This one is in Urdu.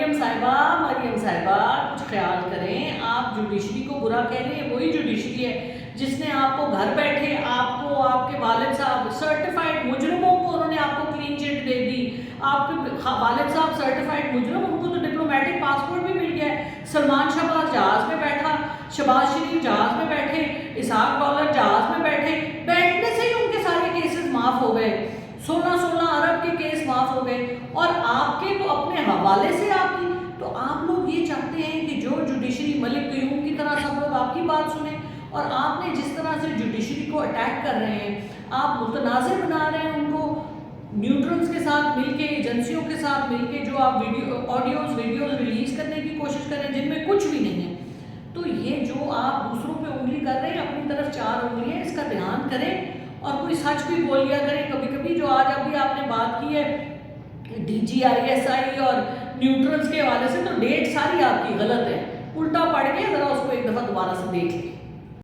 مریم صاحبہ کچھ خیال کریں. آپ جوڈیشری کو برا کہہ رہے ہیں, وہی جوڈیشری ہے جس نے آپ کو گھر بیٹھے آپ کو آپ کے والد صاحب سرٹیفائڈ مجرموں کو انہوں نے آپ کو کلین چٹ دے دی. آپ کے والد صاحب سرٹیفائڈ مجرم, ان کو تو ڈپلومیٹک پاسپورٹ بھی مل گیا ہے. سلمان شہباز جہاز میں بیٹھا, شہباز شریف جہاز میں بیٹھے, اسحاق ڈالر جہاز میں بیٹھے, بیٹھنے سے ہی ان کے سارے کیسز معاف ہو گئے. 16 ارب کے کیس معاف ہو گئے, اور آپ کے تو اپنے حوالے سے آپ کی. تو آپ لوگ یہ چاہتے ہیں کہ جو جوڈیشری ملک قیوم کی طرح سب لوگ آپ کی بات سنیں, اور آپ نے جس طرح سے جوڈیشری کو اٹیک کر رہے ہیں, آپ متنازع بنا رہے ہیں ان کو, نیوٹرلز کے ساتھ مل کے, ایجنسیوں کے ساتھ مل کے جو آپ آڈیوز ویڈیوز ریلیز کرنے کی کوشش کریں جن میں کچھ بھی نہیں ہے. تو یہ جو آپ دوسروں پہ انگلی کر رہے ہیں, اپنی طرف 4 انگلیاں, اس کا دھیان کریں اور کوئی سچ بھی بول لیا کریں کبھی کبھی. جو آج ابھی آپ نے بات کی ہے DGISI اور نیوٹرلز کے حوالے سے, تو ڈیٹ ساری آپ کی غلط ہے, الٹا پڑھ کے ذرا اس کو ایک دفعہ دوبارہ سے دیکھ لیں.